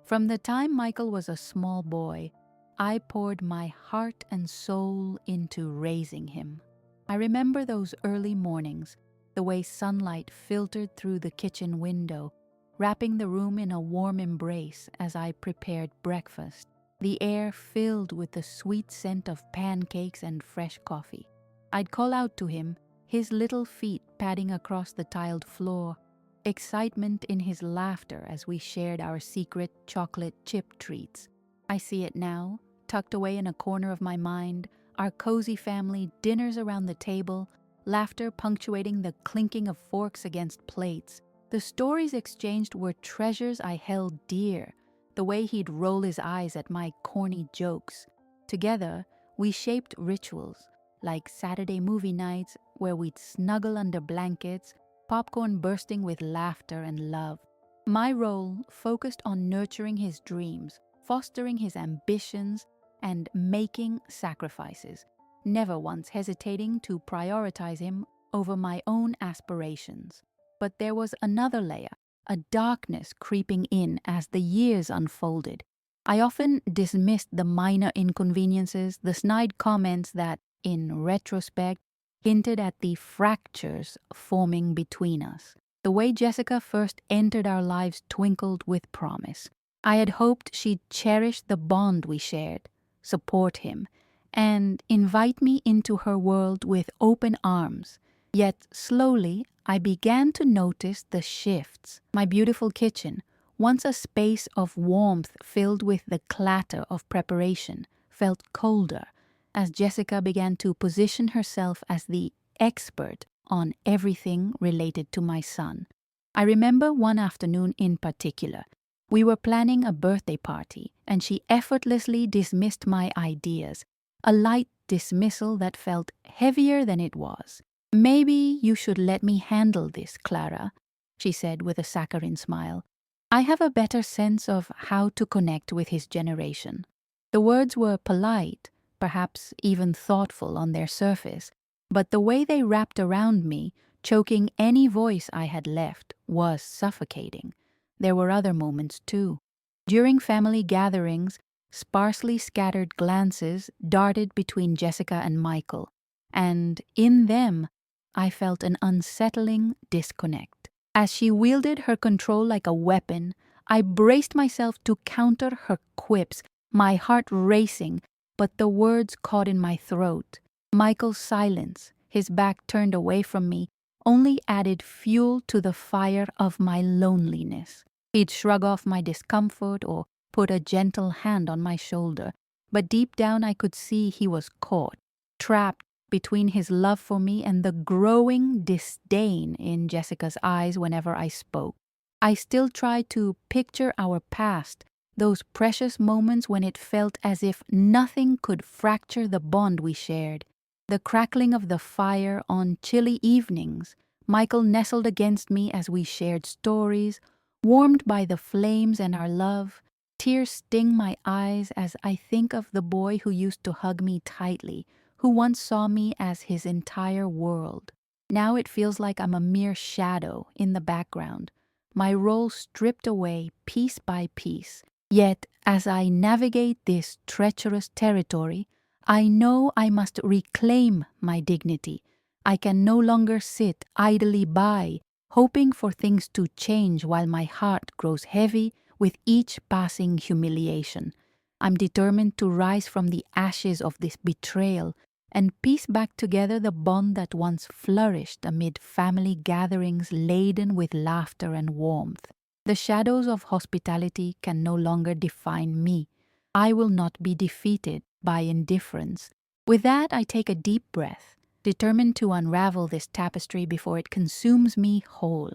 From the time Michael was a small boy, I poured my heart and soul into raising him. I remember those early mornings, the way sunlight filtered through the kitchen window, wrapping the room in a warm embrace as I prepared breakfast, the air filled with the sweet scent of pancakes and fresh coffee. I'd call out to him, his little feet padding across the tiled floor, excitement in his laughter as we shared our secret chocolate chip treats. I see it now, tucked away in a corner of my mind, our cozy family dinners around the table, laughter punctuating the clinking of forks against plates. The stories exchanged were treasures I held dear, the way he'd roll his eyes at my corny jokes. Together, we shaped rituals, like Saturday movie nights where we'd snuggle under blankets, popcorn bursting with laughter and love. My role focused on nurturing his dreams, fostering his ambitions, and making sacrifices, never once hesitating to prioritize him over my own aspirations. But there was another layer, a darkness creeping in as the years unfolded. I often dismissed the minor inconveniences, the snide comments that, in retrospect, hinted at the fractures forming between us. The way Jessica first entered our lives twinkled with promise. I had hoped she'd cherish the bond we shared, support him, and invite me into her world with open arms. Yet slowly, I began to notice the shifts. My beautiful kitchen, once a space of warmth filled with the clatter of preparation, felt colder as Jessica began to position herself as the expert on everything related to my son. I remember one afternoon in particular. We were planning a birthday party, and she effortlessly dismissed my ideas, a light dismissal that felt heavier than it was. "Maybe you should let me handle this, Clara," she said with a saccharine smile. "I have a better sense of how to connect with his generation." The words were polite, perhaps even thoughtful on their surface, but the way they wrapped around me, choking any voice I had left, was suffocating. There were other moments too. During family gatherings, sparsely scattered glances darted between Jessica and Michael, and in them, I felt an unsettling disconnect. As she wielded her control like a weapon, I braced myself to counter her quips, my heart racing, but the words caught in my throat. Michael's silence, his back turned away from me, only added fuel to the fire of my loneliness. He'd shrug off my discomfort or put a gentle hand on my shoulder, but deep down I could see he was caught, trapped between his love for me and the growing disdain in Jessica's eyes whenever I spoke. I still tried to picture our past, those precious moments when it felt as if nothing could fracture the bond we shared. The crackling of the fire on chilly evenings, Michael nestled against me as we shared stories, warmed by the flames and our love. Tears sting my eyes as I think of the boy who used to hug me tightly, who once saw me as his entire world. Now it feels like I'm a mere shadow in the background, my role stripped away piece by piece. Yet, as I navigate this treacherous territory, I know I must reclaim my dignity. I can no longer sit idly by, hoping for things to change while my heart grows heavy with each passing humiliation. I'm determined to rise from the ashes of this betrayal and piece back together the bond that once flourished amid family gatherings laden with laughter and warmth. The shadows of hospitality can no longer define me. I will not be defeated by indifference. With that, I take a deep breath, determined to unravel this tapestry before it consumes me whole.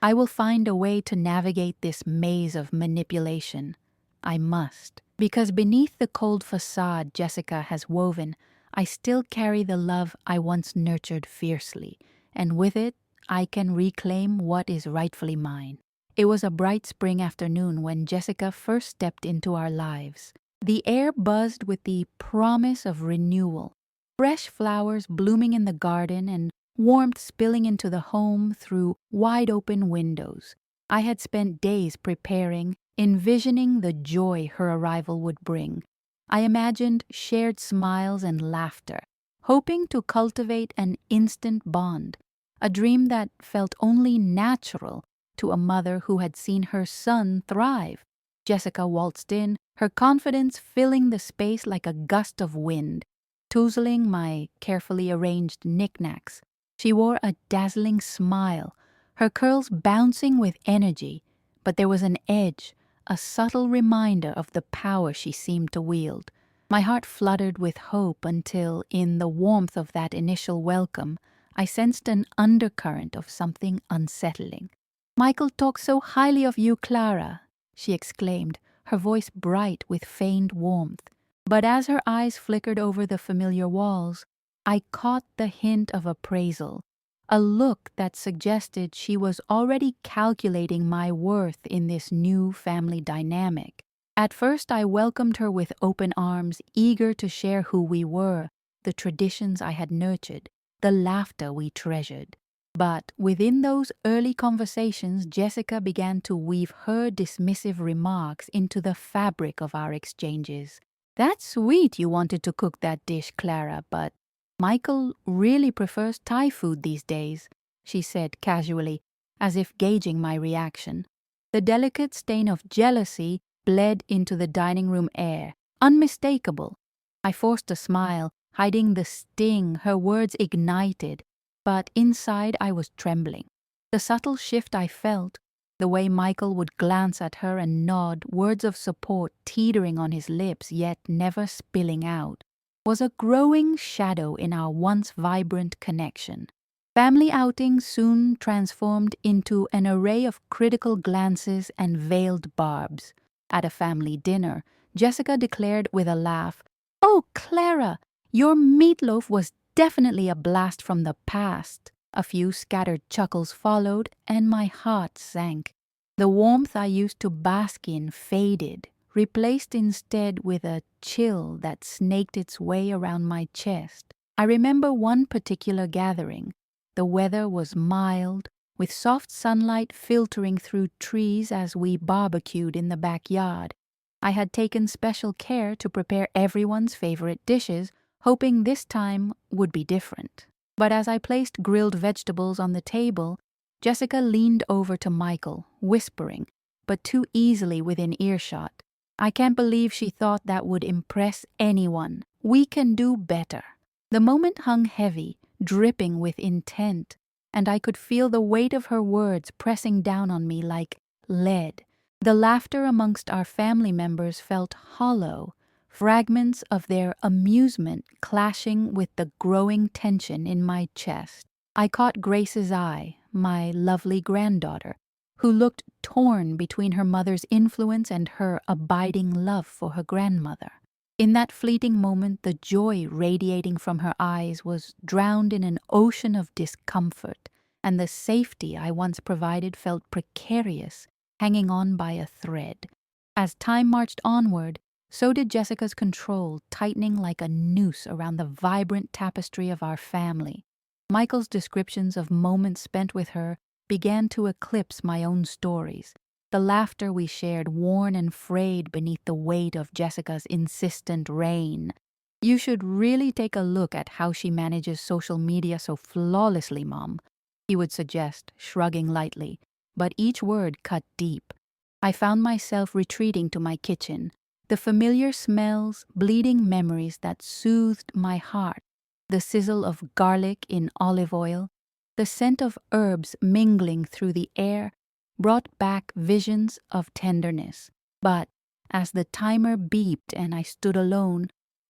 I will find a way to navigate this maze of manipulation. I must, because beneath the cold facade Jessica has woven, I still carry the love I once nurtured fiercely, and with it, I can reclaim what is rightfully mine. It was a bright spring afternoon when Jessica first stepped into our lives. The air buzzed with the promise of renewal, fresh flowers blooming in the garden and warmth spilling into the home through wide-open windows. I had spent days preparing, envisioning the joy her arrival would bring. I imagined shared smiles and laughter, hoping to cultivate an instant bond, a dream that felt only natural to a mother who had seen her son thrive. Jessica waltzed in, her confidence filling the space like a gust of wind, touzling my carefully arranged knickknacks. She wore a dazzling smile, her curls bouncing with energy, but there was an edge, a subtle reminder of the power she seemed to wield. My heart fluttered with hope until, in the warmth of that initial welcome, I sensed an undercurrent of something unsettling. "Michael talks so highly of you, Clara," she exclaimed, her voice bright with feigned warmth. But as her eyes flickered over the familiar walls, I caught the hint of appraisal, a look that suggested she was already calculating my worth in this new family dynamic. At first, I welcomed her with open arms, eager to share who we were, the traditions I had nurtured, the laughter we treasured. But within those early conversations, Jessica began to weave her dismissive remarks into the fabric of our exchanges. "That's sweet you wanted to cook that dish, Clara, but Michael really prefers Thai food these days," she said casually, as if gauging my reaction. The delicate stain of jealousy bled into the dining room air, unmistakable. I forced a smile, hiding the sting her words ignited, but inside I was trembling. The subtle shift I felt, the way Michael would glance at her and nod, words of support teetering on his lips yet never spilling out, was a growing shadow in our once vibrant connection. Family outings soon transformed into an array of critical glances and veiled barbs. At a family dinner, Jessica declared with a laugh, "Oh, Clara, your meatloaf was definitely a blast from the past." A few scattered chuckles followed, and my heart sank. The warmth I used to bask in faded, replaced instead with a chill that snaked its way around my chest. I remember one particular gathering. The weather was mild, with soft sunlight filtering through trees as we barbecued in the backyard. I had taken special care to prepare everyone's favorite dishes, hoping this time would be different. But as I placed grilled vegetables on the table, Jessica leaned over to Michael, whispering, but too easily within earshot, "I can't believe she thought that would impress anyone. We can do better." The moment hung heavy, dripping with intent, and I could feel the weight of her words pressing down on me like lead. The laughter amongst our family members felt hollow, fragments of their amusement clashing with the growing tension in my chest. I caught Grace's eye, my lovely granddaughter, who looked torn between her mother's influence and her abiding love for her grandmother. In that fleeting moment, the joy radiating from her eyes was drowned in an ocean of discomfort, and the safety I once provided felt precarious, hanging on by a thread. As time marched onward, so did Jessica's control, tightening like a noose around the vibrant tapestry of our family. Michael's descriptions of moments spent with her began to eclipse my own stories. The laughter we shared worn and frayed beneath the weight of Jessica's insistent reign. "You should really take a look at how she manages social media so flawlessly, Mom," he would suggest, shrugging lightly, but each word cut deep. I found myself retreating to my kitchen, the familiar smells, bleeding memories that soothed my heart, the sizzle of garlic in olive oil, the scent of herbs mingling through the air, brought back visions of tenderness. But as the timer beeped and I stood alone,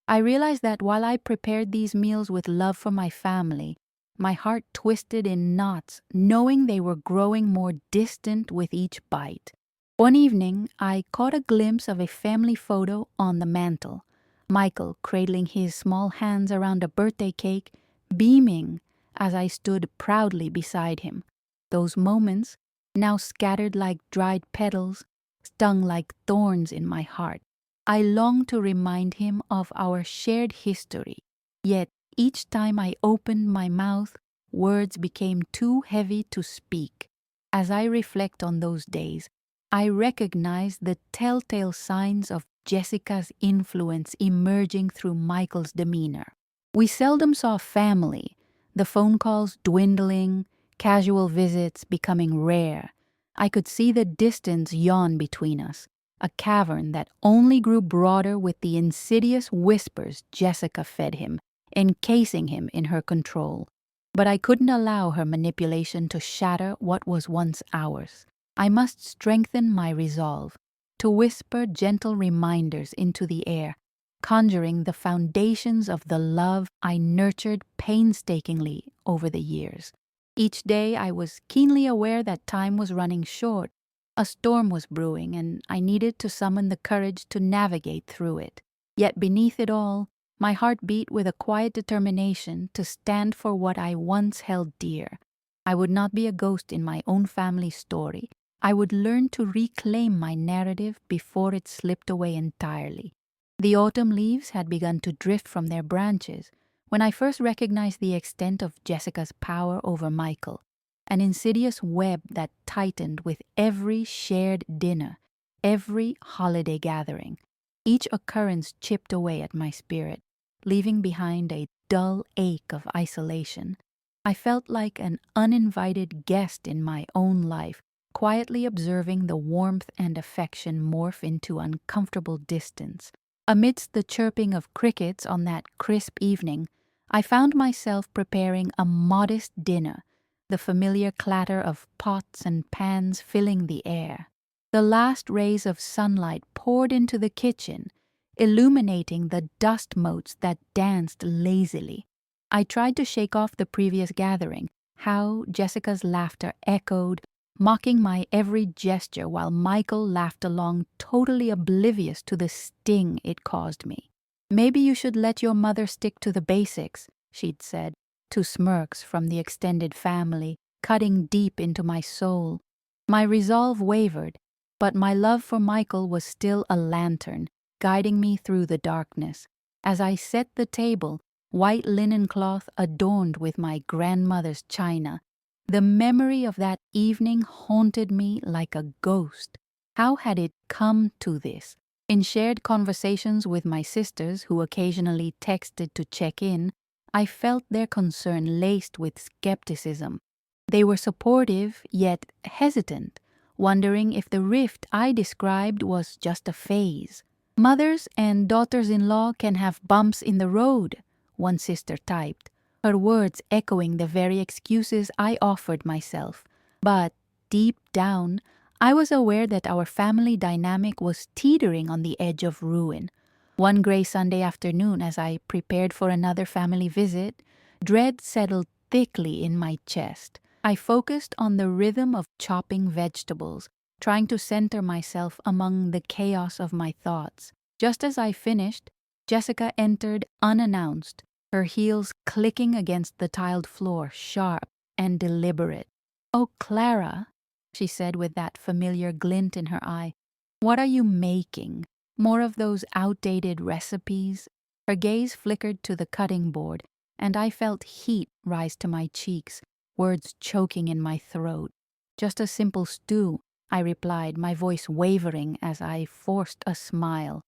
I realized that while I prepared these meals with love for my family, my heart twisted in knots, knowing they were growing more distant with each bite. One evening, I caught a glimpse of a family photo on the mantel, Michael cradling his small hands around a birthday cake, beaming as I stood proudly beside him. Those moments, now scattered like dried petals, stung like thorns in my heart. I longed to remind him of our shared history, yet each time I opened my mouth, words became too heavy to speak. As I reflect on those days, I recognized the telltale signs of Jessica's influence emerging through Michael's demeanor. We seldom saw family, the phone calls dwindling, casual visits becoming rare. I could see the distance yawn between us, a cavern that only grew broader with the insidious whispers Jessica fed him, encasing him in her control. But I couldn't allow her manipulation to shatter what was once ours. I must strengthen my resolve, to whisper gentle reminders into the air, conjuring the foundations of the love I nurtured painstakingly over the years. Each day I was keenly aware that time was running short. A storm was brewing, and I needed to summon the courage to navigate through it. Yet beneath it all, my heart beat with a quiet determination to stand for what I once held dear. I would not be a ghost in my own family story. I would learn to reclaim my narrative before it slipped away entirely. The autumn leaves had begun to drift from their branches when I first recognized the extent of Jessica's power over Michael, an insidious web that tightened with every shared dinner, every holiday gathering. Each occurrence chipped away at my spirit, leaving behind a dull ache of isolation. I felt like an uninvited guest in my own life, quietly observing the warmth and affection morph into uncomfortable distance. Amidst the chirping of crickets on that crisp evening, I found myself preparing a modest dinner, the familiar clatter of pots and pans filling the air. The last rays of sunlight poured into the kitchen, illuminating the dust motes that danced lazily. I tried to shake off the previous gathering, how Jessica's laughter echoed, mocking my every gesture while Michael laughed along, totally oblivious to the sting it caused me. "Maybe you should let your mother stick to the basics," she'd said, two smirks from the extended family, cutting deep into my soul. My resolve wavered, but my love for Michael was still a lantern, guiding me through the darkness. As I set the table, white linen cloth adorned with my grandmother's china, the memory of that evening haunted me like a ghost. How had it come to this? In shared conversations with my sisters, who occasionally texted to check in, I felt their concern laced with skepticism. They were supportive, yet hesitant, wondering if the rift I described was just a phase. "Mothers and daughters-in-law can have bumps in the road," one sister typed, her words echoing the very excuses I offered myself. But deep down, I was aware that our family dynamic was teetering on the edge of ruin. One gray Sunday afternoon, as I prepared for another family visit, dread settled thickly in my chest. I focused on the rhythm of chopping vegetables, trying to center myself among the chaos of my thoughts. Just as I finished, Jessica entered unannounced, her heels clicking against the tiled floor, sharp and deliberate. "Oh, Clara," she said with that familiar glint in her eye, "what are you making? More of those outdated recipes?" Her gaze flickered to the cutting board, and I felt heat rise to my cheeks, words choking in my throat. "Just a simple stew," I replied, my voice wavering as I forced a smile.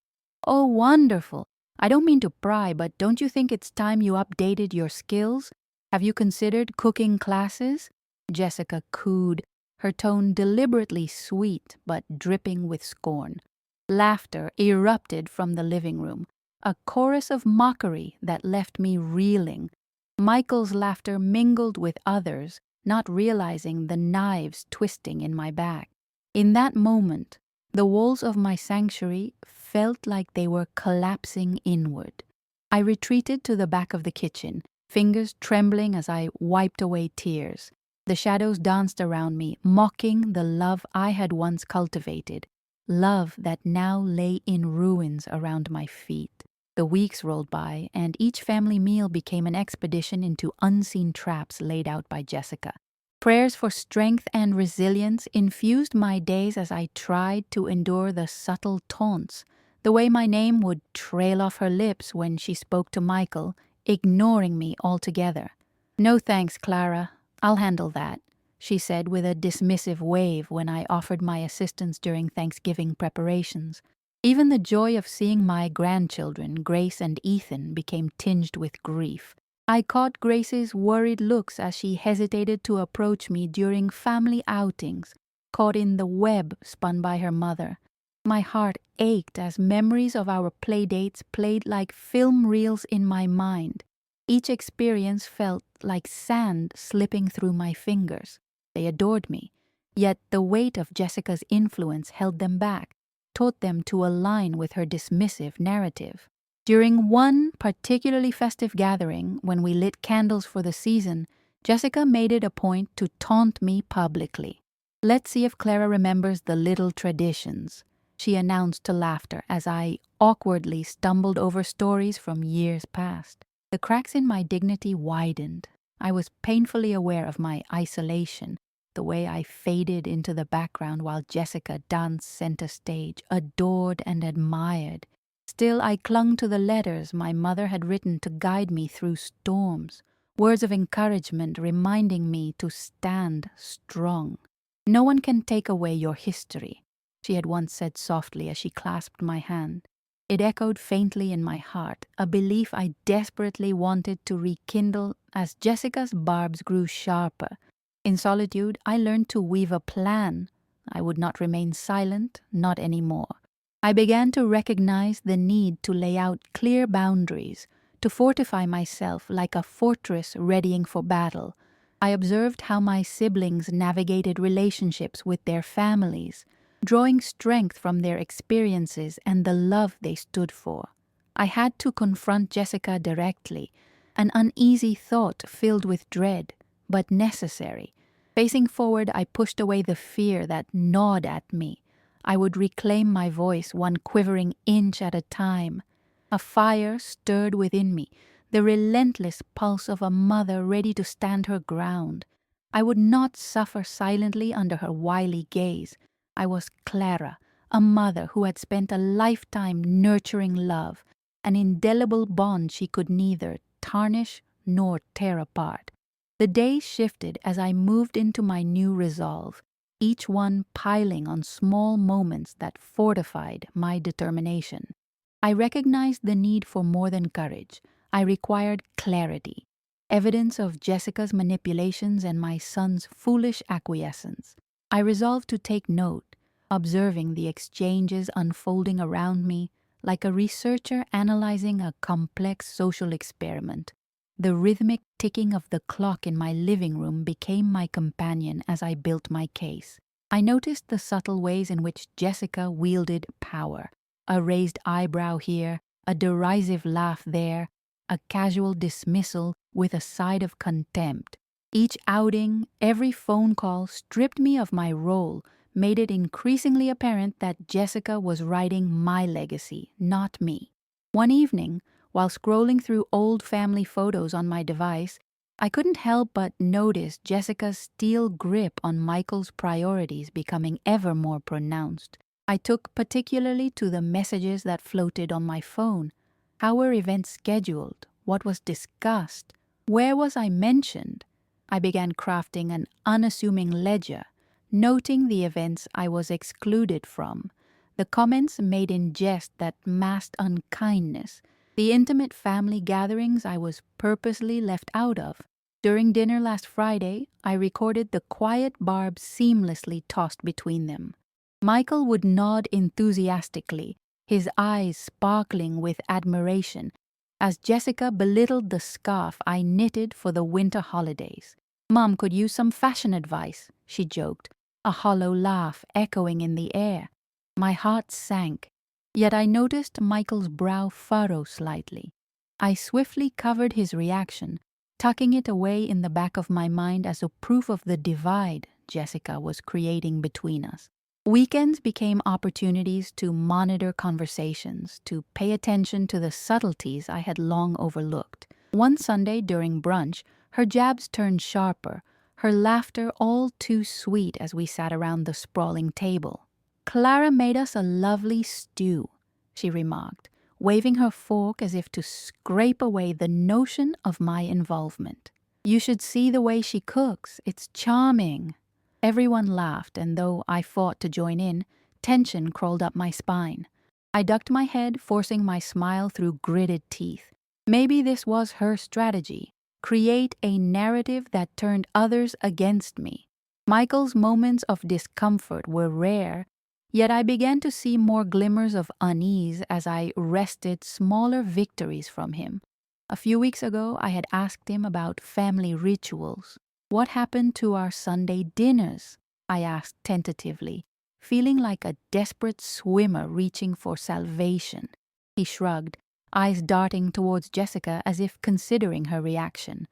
"Oh, wonderful! I don't mean to pry, but don't you think it's time you updated your skills? Have you considered cooking classes?" Jessica cooed, her tone deliberately sweet but dripping with scorn. Laughter erupted from the living room, a chorus of mockery that left me reeling. Michael's laughter mingled with others, not realizing the knives twisting in my back. In that moment, the walls of my sanctuary felt like they were collapsing inward. I retreated to the back of the kitchen, fingers trembling as I wiped away tears. The shadows danced around me, mocking the love I had once cultivated, love that now lay in ruins around my feet. The weeks rolled by, and each family meal became an expedition into unseen traps laid out by Jessica. Prayers for strength and resilience infused my days as I tried to endure the subtle taunts, the way my name would trail off her lips when she spoke to Michael, ignoring me altogether. "No thanks, Clara. I'll handle that," she said with a dismissive wave when I offered my assistance during Thanksgiving preparations. Even the joy of seeing my grandchildren, Grace and Ethan, became tinged with grief. I caught Grace's worried looks as she hesitated to approach me during family outings, caught in the web spun by her mother. My heart ached as memories of our playdates played like film reels in my mind. Each experience felt like sand slipping through my fingers. They adored me, yet the weight of Jessica's influence held them back, taught them to align with her dismissive narrative. During one particularly festive gathering, when we lit candles for the season, Jessica made it a point to taunt me publicly. "Let's see if Clara remembers the little traditions," she announced to laughter as I awkwardly stumbled over stories from years past. The cracks in my dignity widened. I was painfully aware of my isolation, the way I faded into the background while Jessica danced center stage, adored and admired. Still, I clung to the letters my mother had written to guide me through storms, words of encouragement reminding me to stand strong. "No one can take away your history," she had once said softly as she clasped my hand. It echoed faintly in my heart, a belief I desperately wanted to rekindle as Jessica's barbs grew sharper. In solitude, I learned to weave a plan. I would not remain silent, not anymore. I began to recognize the need to lay out clear boundaries, to fortify myself like a fortress readying for battle. I observed how my siblings navigated relationships with their families, drawing strength from their experiences and the love they stood for. I had to confront Jessica directly, an uneasy thought filled with dread, but necessary. Facing forward, I pushed away the fear that gnawed at me. I would reclaim my voice one quivering inch at a time. A fire stirred within me, the relentless pulse of a mother ready to stand her ground. I would not suffer silently under her wily gaze. I was Clara, a mother who had spent a lifetime nurturing love, an indelible bond she could neither tarnish nor tear apart. The days shifted as I moved into my new resolve, each one piling on small moments that fortified my determination. I recognized the need for more than courage. I required clarity, evidence of Jessica's manipulations and my son's foolish acquiescence. I resolved to take note, observing the exchanges unfolding around me like a researcher analyzing a complex social experiment. The rhythmic ticking of the clock in my living room became my companion as I built my case. I noticed the subtle ways in which Jessica wielded power. A raised eyebrow here, a derisive laugh there, a casual dismissal with a side of contempt. Each outing, every phone call stripped me of my role, made it increasingly apparent that Jessica was writing my legacy, not me. One evening, while scrolling through old family photos on my device, I couldn't help but notice Jessica's steel grip on Michael's priorities becoming ever more pronounced. I took particularly to the messages that floated on my phone. How were events scheduled? What was discussed? Where was I mentioned? I began crafting an unassuming ledger, noting the events I was excluded from, the comments made in jest that masked unkindness, the intimate family gatherings I was purposely left out of. During dinner last Friday, I recorded the quiet barbs seamlessly tossed between them. Michael would nod enthusiastically, his eyes sparkling with admiration, as Jessica belittled the scarf I knitted for the winter holidays. "Mom could use some fashion advice," she joked, a hollow laugh echoing in the air. My heart sank, yet I noticed Michael's brow furrow slightly. I swiftly covered his reaction, tucking it away in the back of my mind as a proof of the divide Jessica was creating between us. Weekends became opportunities to monitor conversations, to pay attention to the subtleties I had long overlooked. One Sunday during brunch, her jabs turned sharper, her laughter all too sweet as we sat around the sprawling table. "Clara made us a lovely stew," she remarked, waving her fork as if to scrape away the notion of my involvement. You should see the way she cooks. It's charming." Everyone laughed, and though I fought to join in, tension crawled up my spine. I ducked my head, forcing my smile through gritted teeth. Maybe this was her strategy: create a narrative that turned others against me. Michael's moments of discomfort were rare, yet I began to see more glimmers of unease as I wrested smaller victories from him. A few weeks ago, I had asked him about family rituals. "What happened to our Sunday dinners?" I asked tentatively, feeling like a desperate swimmer reaching for salvation. He shrugged, eyes darting towards Jessica as if considering her reaction.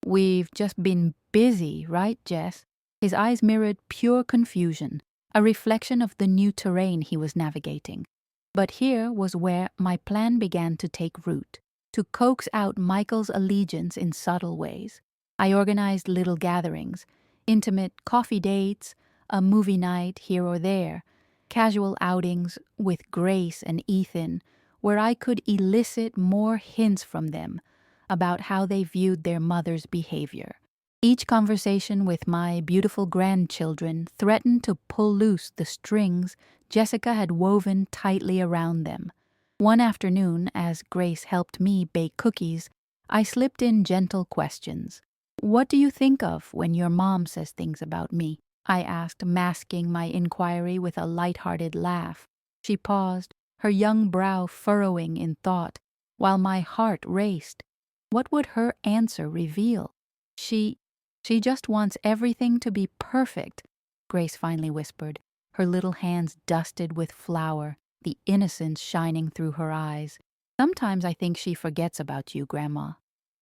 "We've just been busy, right, Jess?" His eyes mirrored pure confusion, a reflection of the new terrain he was navigating. But here was where my plan began to take root: to coax out Michael's allegiance in subtle ways. I organized little gatherings, intimate coffee dates, a movie night here or there, casual outings with Grace and Ethan, where I could elicit more hints from them about how they viewed their mother's behavior. Each conversation with my beautiful grandchildren threatened to pull loose the strings Jessica had woven tightly around them. One afternoon, as Grace helped me bake cookies, I slipped in gentle questions. "What do you think of when your mom says things about me?" I asked, masking my inquiry with a light-hearted laugh. She paused, her young brow furrowing in thought, while my heart raced. What would her answer reveal? She just wants everything to be perfect," Grace finally whispered, her little hands dusted with flour, the innocence shining through her eyes. "Sometimes I think she forgets about you, Grandma."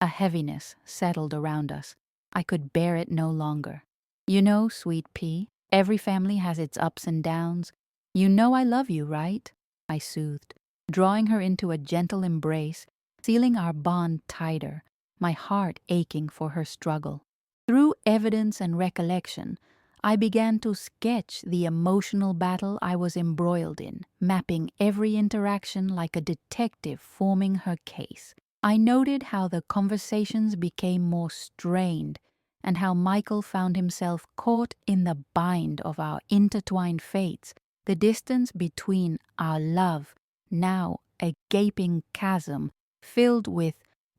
A heaviness settled around us. I could bear it no longer. "You know, sweet pea, every family has its ups and downs. You know I love you, right?" I soothed, drawing her into a gentle embrace, sealing our bond tighter, my heart aching for her struggle. Through evidence and recollection, I began to sketch the emotional battle I was embroiled in, mapping every interaction like a detective forming her case. I noted how the conversations became more strained, and how Michael found himself caught in the bind of our intertwined fates, the distance between our love, now a gaping chasm filled with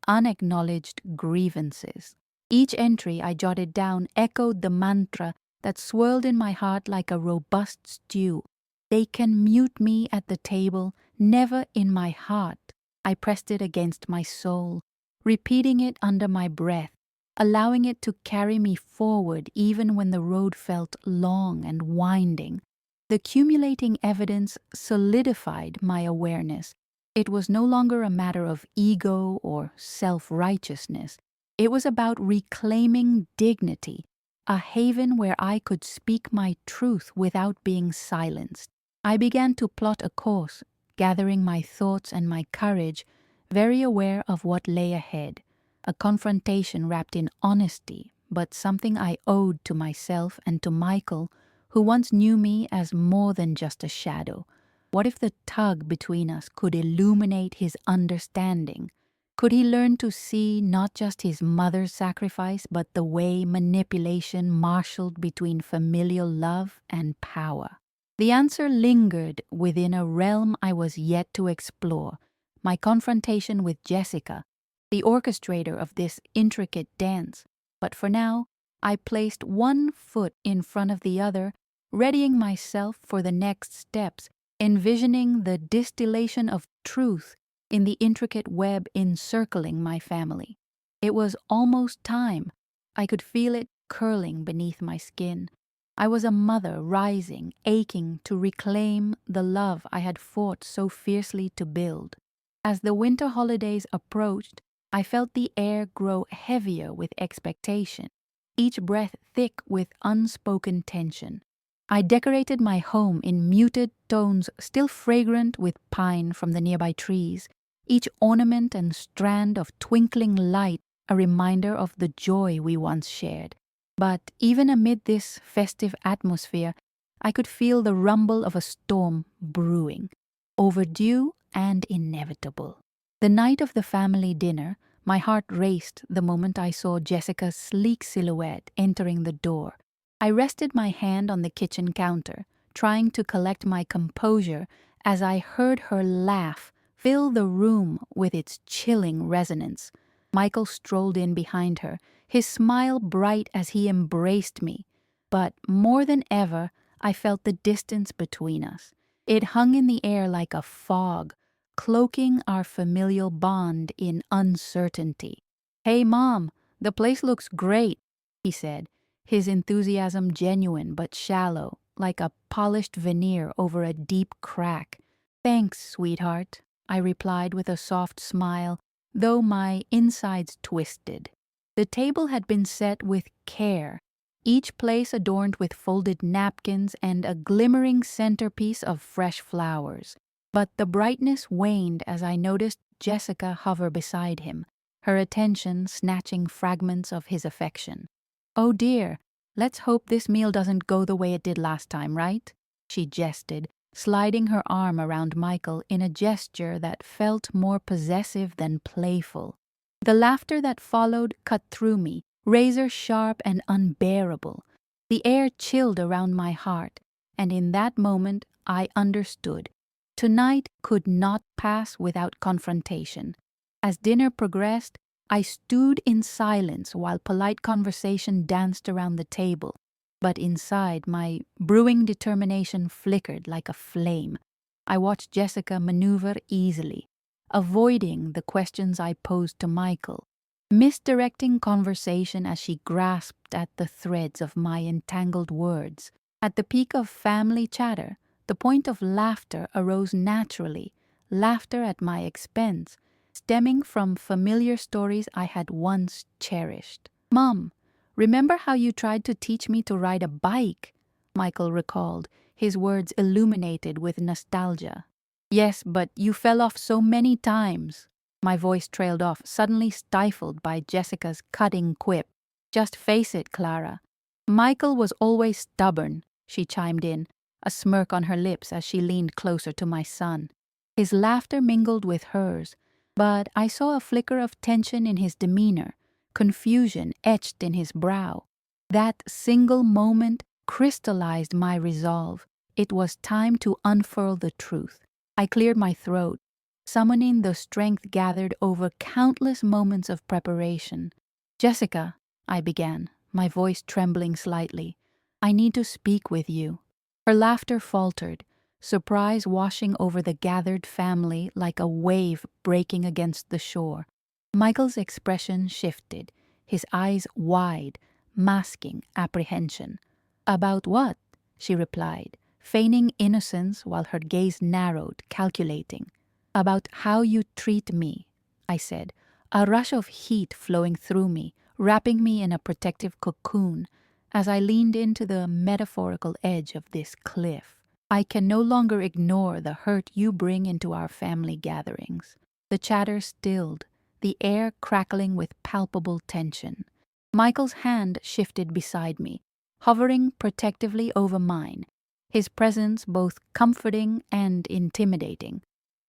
unacknowledged grievances. Each entry I jotted down echoed the mantra that swirled in my heart like a robust stew. "They can mute me at the table, never in my heart." I pressed it against my soul, repeating it under my breath, allowing it to carry me forward even when the road felt long and winding. The accumulating evidence solidified my awareness. It was no longer a matter of ego or self-righteousness. It was about reclaiming dignity, a haven where I could speak my truth without being silenced. I began to plot a course, gathering my thoughts and my courage, very aware of what lay ahead. A confrontation wrapped in honesty, but something I owed to myself and to Michael, who once knew me as more than just a shadow. What if the tug between us could illuminate his understanding? Could he learn to see not just his mother's sacrifice, but the way manipulation marshaled between familial love and power? The answer lingered within a realm I was yet to explore: my confrontation with Jessica, the orchestrator of this intricate dance. But for now, I placed one foot in front of the other, readying myself for the next steps, envisioning the distillation of truth in the intricate web encircling my family. It was almost time. I could feel it curling beneath my skin. I was a mother rising, aching to reclaim the love I had fought so fiercely to build. As the winter holidays approached, I felt the air grow heavier with expectation, each breath thick with unspoken tension. I decorated my home in muted tones still fragrant with pine from the nearby trees, each ornament and strand of twinkling light a reminder of the joy we once shared. But even amid this festive atmosphere, I could feel the rumble of a storm brewing, overdue and inevitable. The night of the family dinner, My heart raced the moment I saw Jessica's sleek silhouette entering the door. I rested my hand on the kitchen counter, trying to collect my composure as I heard her laugh fill the room with its chilling resonance. Michael strolled in behind her, his smile bright as he embraced me. But more than ever, I felt the distance between us. It hung in the air like a fog, cloaking our familial bond in uncertainty. "Hey, Mom, the place looks great," he said, his enthusiasm genuine but shallow, like a polished veneer over a deep crack. "Thanks, sweetheart," I replied with a soft smile, though my insides twisted. The table had been set with care, each place adorned with folded napkins and a glimmering centerpiece of fresh flowers. But the brightness waned as I noticed Jessica hover beside him, her attention snatching fragments of his affection. "Oh dear, let's hope this meal doesn't go the way it did last time, right?" she jested, sliding her arm around Michael in a gesture that felt more possessive than playful. The laughter that followed cut through me, razor sharp and unbearable. The air chilled around my heart, and in that moment I understood. Tonight could not pass without confrontation. As dinner progressed, I stewed in silence while polite conversation danced around the table, but inside my brewing determination flickered like a flame. I watched Jessica maneuver easily, avoiding the questions I posed to Michael, misdirecting conversation as she grasped at the threads of my entangled words. At the peak of family chatter, the point of laughter arose naturally, laughter at my expense, stemming from familiar stories I had once cherished. "Mom, remember how you tried to teach me to ride a bike?" Michael recalled, his words illuminated with nostalgia. "Yes, but you fell off so many times." My voice trailed off, suddenly stifled by Jessica's cutting quip. "Just face it, Clara." "Michael was always stubborn," she chimed in, a smirk on her lips as she leaned closer to my son. His laughter mingled with hers, but I saw a flicker of tension in his demeanor, confusion etched in his brow. That single moment crystallized my resolve. It was time to unfurl the truth. I cleared my throat, summoning the strength gathered over countless moments of preparation. "Jessica," I began, my voice trembling slightly, "I need to speak with you." Her laughter faltered, surprise washing over the gathered family like a wave breaking against the shore. Michael's expression shifted, his eyes wide, masking apprehension. "About what?" she replied, feigning innocence while her gaze narrowed, calculating. "About how you treat me," I said, a rush of heat flowing through me, wrapping me in a protective cocoon as I leaned into the metaphorical edge of this cliff. "I can no longer ignore the hurt you bring into our family gatherings." The chatter stilled, the air crackling with palpable tension. Michael's hand shifted beside me, hovering protectively over mine, his presence both comforting and intimidating.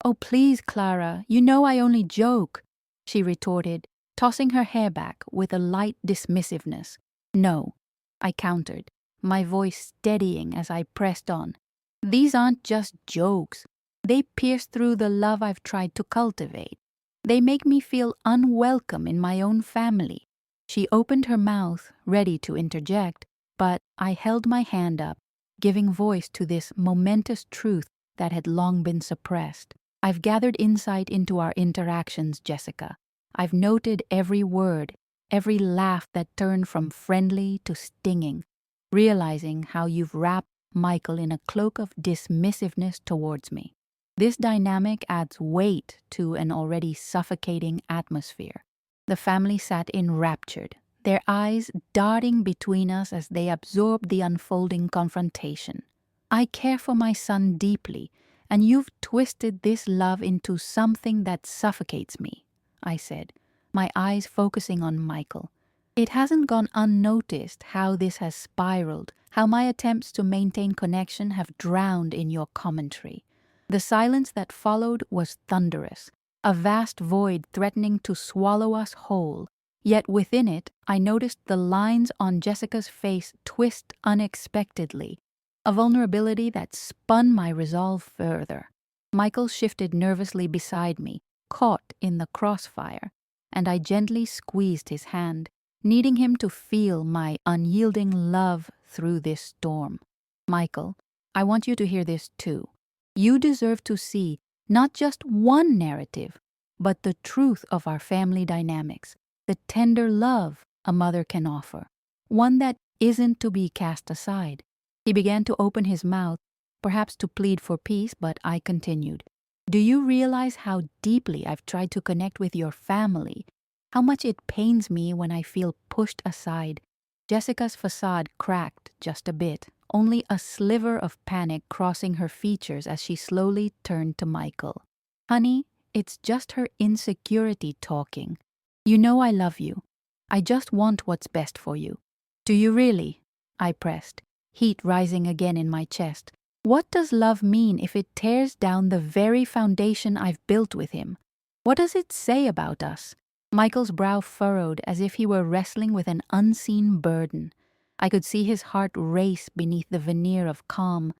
"Oh, please, Clara, you know I only joke," she retorted, tossing her hair back with a light dismissiveness. "No," I countered, my voice steadying as I pressed on. "These aren't just jokes. They pierce through the love I've tried to cultivate. They make me feel unwelcome in my own family." She opened her mouth, ready to interject, but I held my hand up, giving voice to this momentous truth that had long been suppressed. "I've gathered insight into our interactions, Jessica. I've noted every word, every laugh that turned from friendly to stinging, realizing how you've wrapped Michael in a cloak of dismissiveness towards me. This dynamic adds weight to an already suffocating atmosphere." The family sat enraptured, their eyes darting between us as they absorbed the unfolding confrontation. "I care for my son deeply, and you've twisted this love into something that suffocates me," I said, my eyes focusing on Michael. "It hasn't gone unnoticed how this has spiraled, how my attempts to maintain connection have drowned in your commentary." The silence that followed was thunderous, a vast void threatening to swallow us whole. Yet within it, I noticed the lines on Jessica's face twist unexpectedly, a vulnerability that spun my resolve further. Michael shifted nervously beside me, caught in the crossfire, and I gently squeezed his hand, needing him to feel my unyielding love through this storm. Michael, I want you to hear this too. You deserve to see not just one narrative, but the truth of our family dynamics, the tender love a mother can offer, one that isn't to be cast aside. He began to open his mouth, perhaps to plead for peace, but I continued. Do you realize how deeply I've tried to connect with your family? How much it pains me when I feel pushed aside? Jessica's facade cracked just a bit, only a sliver of panic crossing her features as she slowly turned to Michael. Honey, it's just her insecurity talking. You know I love you. I just want what's best for you. Do you really? I pressed, heat rising again in my chest. What does love mean if it tears down the very foundation I've built with him? What does it say about us? Michael's brow furrowed as if he were wrestling with an unseen burden. I could see his heart race beneath the veneer of calm,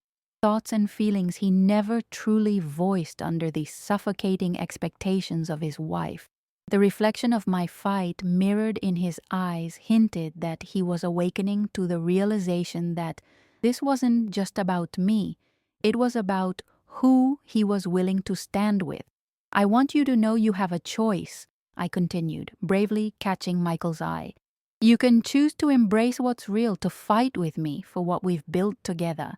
thoughts and feelings he never truly voiced under the suffocating expectations of his wife. The reflection of my fight mirrored in his eyes hinted that he was awakening to the realization that this wasn't just about me, it was about who he was willing to stand with. I want you to know you have a choice, I continued, bravely catching Michael's eye. You can choose to embrace what's real, to fight with me for what we've built together.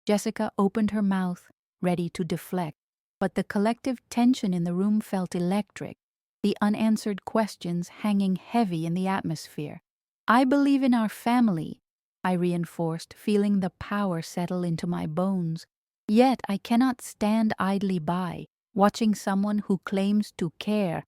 Jessica opened her mouth, ready to deflect, but the collective tension in the room felt electric, the unanswered questions hanging heavy in the atmosphere. I believe in our family, I reinforced, feeling the power settle into my bones. Yet I cannot stand idly by, watching someone who claims to care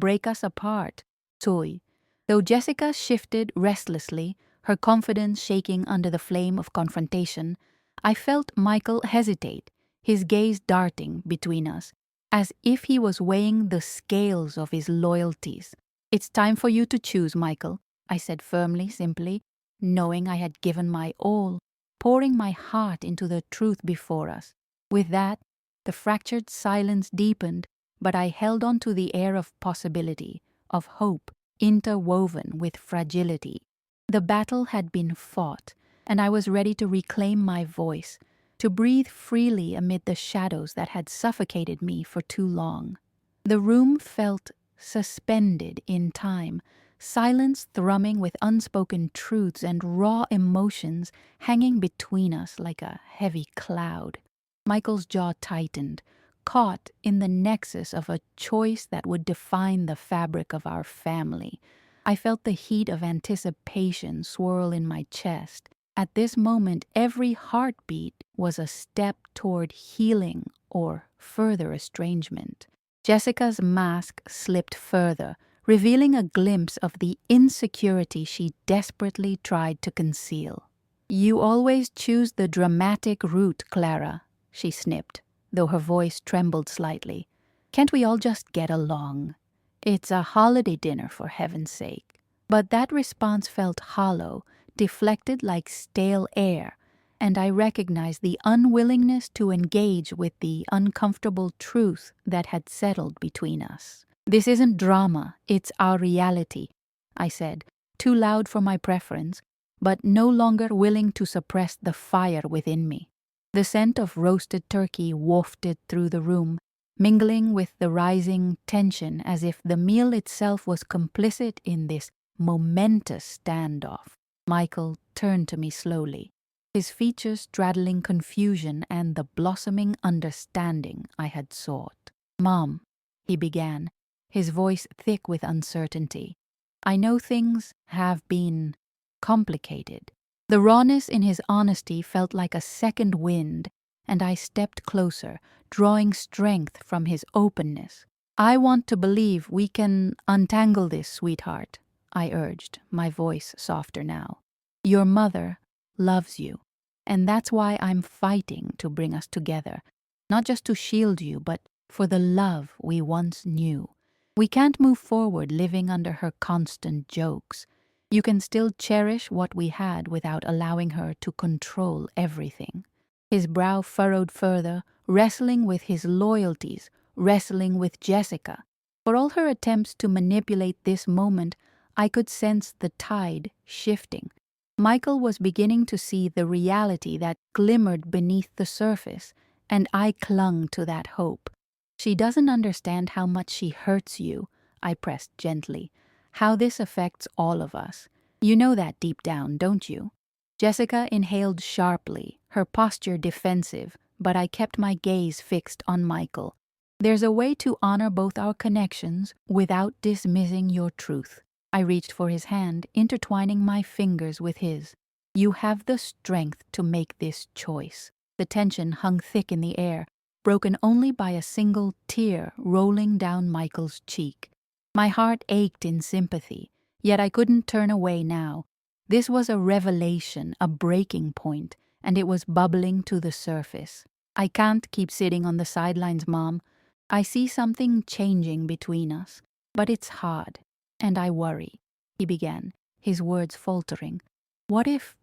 break us apart. Soy. Though Jessica shifted restlessly, her confidence shaking under the flame of confrontation, I felt Michael hesitate, his gaze darting between us, as if he was weighing the scales of his loyalties. It's time for you to choose, Michael, I said firmly, simply, knowing I had given my all, pouring my heart into the truth before us. With that, the fractured silence deepened, but I held on to the air of possibility, of hope, interwoven with fragility. The battle had been fought, and I was ready to reclaim my voice, to breathe freely amid the shadows that had suffocated me for too long. The room felt suspended in time, silence thrumming with unspoken truths and raw emotions hanging between us like a heavy cloud. Michael's jaw tightened, caught in the nexus of a choice that would define the fabric of our family. I felt the heat of anticipation swirl in my chest. At this moment, every heartbeat was a step toward healing or further estrangement. Jessica's mask slipped further, revealing a glimpse of the insecurity she desperately tried to conceal. You always choose the dramatic route, Clara, she snipped, though her voice trembled slightly. Can't we all just get along? It's a holiday dinner, for heaven's sake. But that response felt hollow, deflected like stale air, and I recognized the unwillingness to engage with the uncomfortable truth that had settled between us. This isn't drama, it's our reality, I said, too loud for my preference, but no longer willing to suppress the fire within me. The scent of roasted turkey wafted through the room, mingling with the rising tension as if the meal itself was complicit in this momentous standoff. Michael turned to me slowly, his features straddling confusion and the blossoming understanding I had sought. Mom, he began, his voice thick with uncertainty. I know things have been complicated. The rawness in his honesty felt like a second wind, and I stepped closer, drawing strength from his openness. I want to believe we can untangle this, sweetheart, I urged, my voice softer now. Your mother loves you, and that's why I'm fighting to bring us together, not just to shield you, but for the love we once knew. We can't move forward living under her constant jokes. You can still cherish what we had without allowing her to control everything. His brow furrowed further, wrestling with his loyalties, wrestling with Jessica. For all her attempts to manipulate this moment, I could sense the tide shifting. Michael was beginning to see the reality that glimmered beneath the surface, and I clung to that hope. She doesn't understand how much she hurts you, I pressed gently, how this affects all of us. You know that deep down, don't you? Jessica inhaled sharply, her posture defensive, but I kept my gaze fixed on Michael. There's a way to honor both our connections without dismissing your truth. I reached for his hand, intertwining my fingers with his. You have the strength to make this choice. The tension hung thick in the air, broken only by a single tear rolling down Michael's cheek. My heart ached in sympathy, yet I couldn't turn away now. This was a revelation, a breaking point, and it was bubbling to the surface. I can't keep sitting on the sidelines, Mom. I see something changing between us, but it's hard. And I worry, he began, his words faltering. What if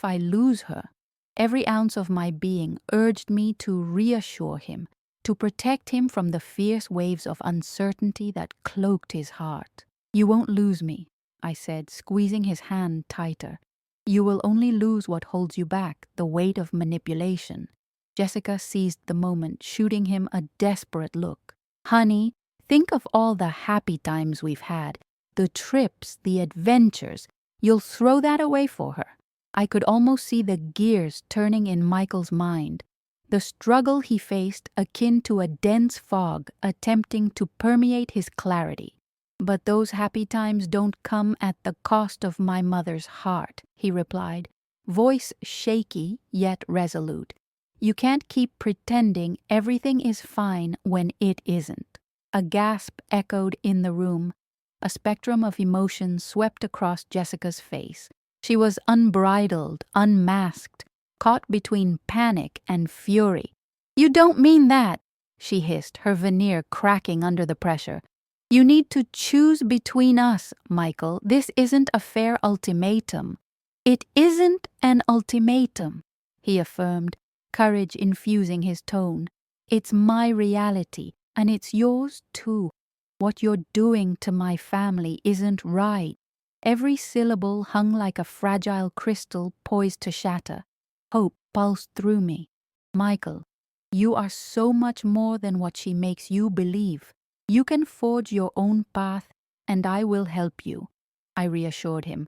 I lose her? Every ounce of my being urged me to reassure him, to protect him from the fierce waves of uncertainty that cloaked his heart. You won't lose me, I said, squeezing his hand tighter. You will only lose what holds you back, the weight of manipulation. Jessica seized the moment, shooting him a desperate look. Honey, think of all the happy times we've had, the trips, the adventures. You'll throw that away for her. I could almost see the gears turning in Michael's mind. The struggle he faced akin to a dense fog attempting to permeate his clarity. But those happy times don't come at the cost of my mother's heart, he replied, voice shaky yet resolute. You can't keep pretending everything is fine when it isn't. A gasp echoed in the room. A spectrum of emotions swept across Jessica's face. She was unbridled, unmasked, caught between panic and fury. You don't mean that, she hissed, her veneer cracking under the pressure. You need to choose between us, Michael. This isn't a fair ultimatum. It isn't an ultimatum, he affirmed, courage infusing his tone. It's my reality, and it's yours too. What you're doing to my family isn't right. Every syllable hung like a fragile crystal poised to shatter. Hope pulsed through me. Michael, you are so much more than what she makes you believe. You can forge your own path, and I will help you, I reassured him,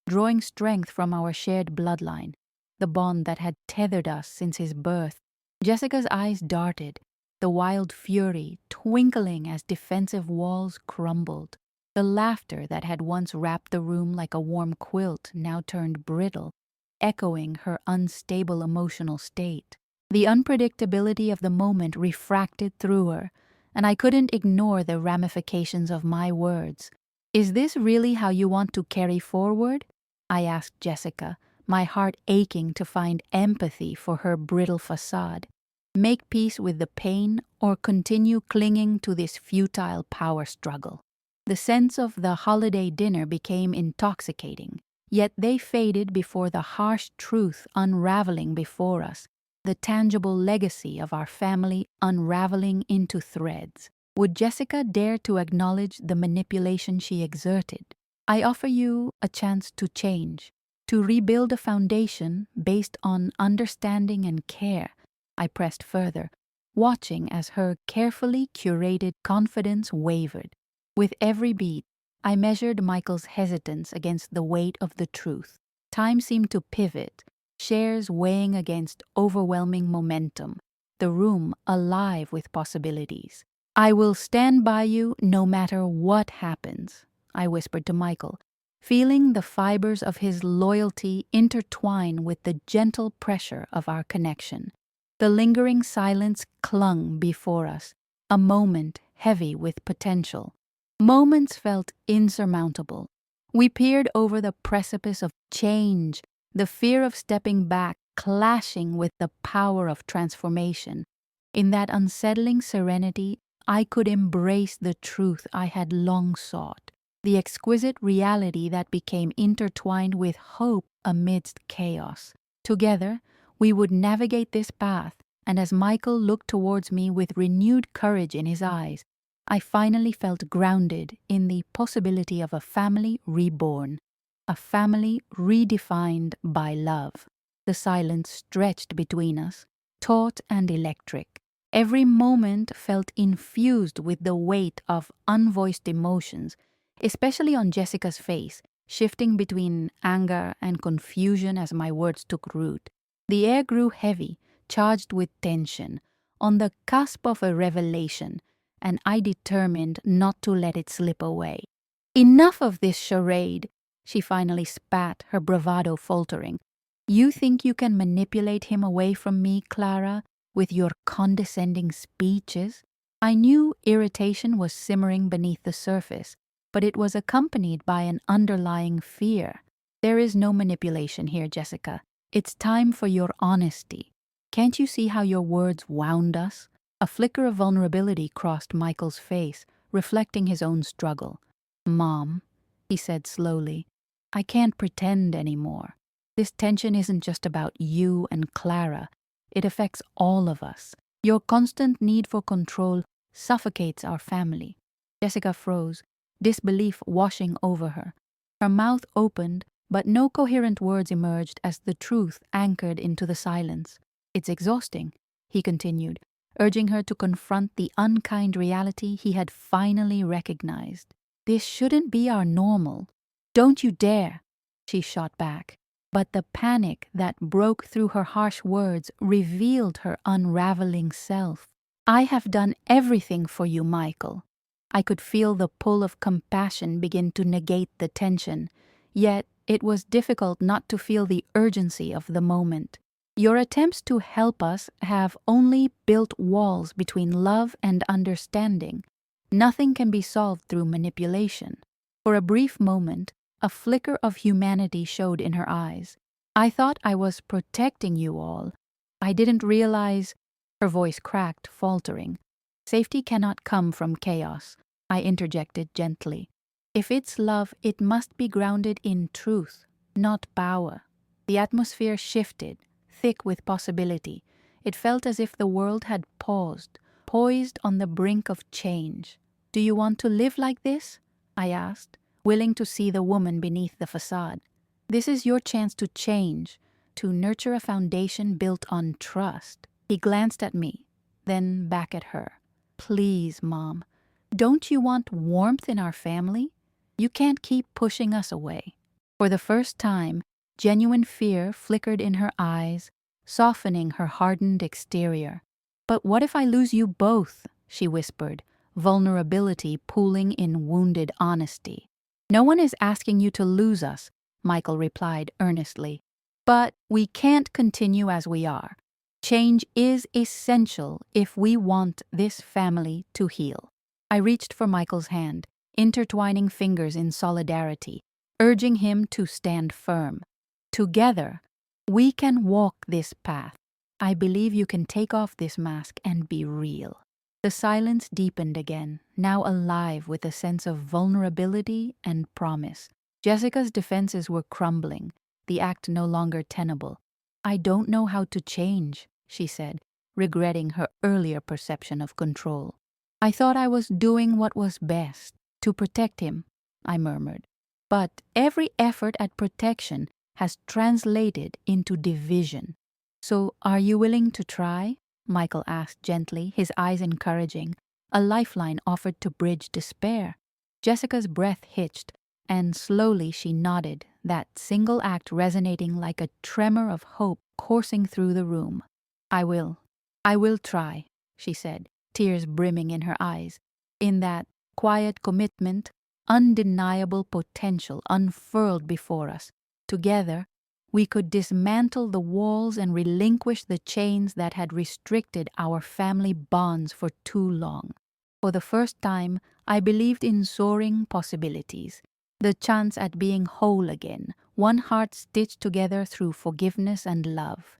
drawing strength from our shared bloodline, the bond that had tethered us since his birth. Jessica's eyes darted, the wild fury twinkling as defensive walls crumbled. The laughter that had once wrapped the room like a warm quilt now turned brittle, echoing her unstable emotional state. The unpredictability of the moment refracted through her, and I couldn't ignore the ramifications of my words. Is this really how you want to carry forward? I asked Jessica, my heart aching to find empathy for her brittle facade. Make peace with the pain or continue clinging to this futile power struggle? The scents of the holiday dinner became intoxicating, yet they faded before the harsh truth unraveling before us, the tangible legacy of our family unraveling into threads. Would Jessica dare to acknowledge the manipulation she exerted? I offer you a chance to change, to rebuild a foundation based on understanding and care, I pressed further, watching as her carefully curated confidence wavered. With every beat, I measured Michael's hesitance against the weight of the truth. Time seemed to pivot, shares weighing against overwhelming momentum, the room alive with possibilities. I will stand by you no matter what happens, I whispered to Michael, feeling the fibers of his loyalty intertwine with the gentle pressure of our connection. The lingering silence clung before us, a moment heavy with potential. Moments felt insurmountable. We peered over the precipice of change, the fear of stepping back clashing with the power of transformation. In that unsettling serenity, I could embrace the truth I had long sought, the exquisite reality that became intertwined with hope amidst chaos. Together, we would navigate this path, and as Michael looked towards me with renewed courage in his eyes, I finally felt grounded in the possibility of a family reborn, a family redefined by love. The silence stretched between us, taut and electric. Every moment felt infused with the weight of unvoiced emotions, especially on Jessica's face, shifting between anger and confusion as my words took root. The air grew heavy, charged with tension, on the cusp of a revelation, and I determined not to let it slip away. "Enough of this charade," she finally spat, her bravado faltering. "You think you can manipulate him away from me, Clara, with your condescending speeches?" I knew irritation was simmering beneath the surface, but it was accompanied by an underlying fear. "There is no manipulation here, Jessica. It's time for your honesty. Can't you see how your words wound us?" A flicker of vulnerability crossed Michael's face, reflecting his own struggle. "Mom," he said slowly, "I can't pretend anymore. This tension isn't just about you and Clara. It affects all of us. Your constant need for control suffocates our family." Jessica froze, disbelief washing over her. Her mouth opened, but no coherent words emerged as the truth anchored into the silence. "It's exhausting," he continued, urging her to confront the unkind reality he had finally recognized. "This shouldn't be our normal." "Don't you dare," she shot back. But the panic that broke through her harsh words revealed her unraveling self. "I have done everything for you, Michael." I could feel the pull of compassion begin to negate the tension, yet it was difficult not to feel the urgency of the moment. "Your attempts to help us have only built walls between love and understanding. Nothing can be solved through manipulation." For a brief moment, a flicker of humanity showed in her eyes. "I thought I was protecting you all. I didn't realize—" Her voice cracked, faltering. "Safety cannot come from chaos," I interjected gently. "If it's love, it must be grounded in truth, not power." The atmosphere shifted, thick with possibility. It felt as if the world had paused, poised on the brink of change. "Do you want to live like this?" I asked, willing to see the woman beneath the facade. "This is your chance to change, to nurture a foundation built on trust." He glanced at me, then back at her. "Please, Mom, don't you want warmth in our family? You can't keep pushing us away." For the first time, genuine fear flickered in her eyes, softening her hardened exterior. "But what if I lose you both?" she whispered, vulnerability pooling in wounded honesty. "No one is asking you to lose us," Michael replied earnestly. "But we can't continue as we are. Change is essential if we want this family to heal." I reached for Michael's hand, intertwining fingers in solidarity, urging him to stand firm. "Together, we can walk this path. I believe you can take off this mask and be real." The silence deepened again, now alive with a sense of vulnerability and promise. Jessica's defenses were crumbling, the act no longer tenable. "I don't know how to change," she said, regretting her earlier perception of control. "I thought I was doing what was best, to protect him," I murmured. "But every effort at protection has translated into division. So are you willing to try?" Michael asked gently, his eyes encouraging, a lifeline offered to bridge despair. Jessica's breath hitched, and slowly she nodded, that single act resonating like a tremor of hope coursing through the room. I will try," she said, tears brimming in her eyes. In that quiet commitment, undeniable potential unfurled before us. Together, we could dismantle the walls and relinquish the chains that had restricted our family bonds for too long. For the first time, I believed in soaring possibilities, the chance at being whole again, one heart stitched together through forgiveness and love.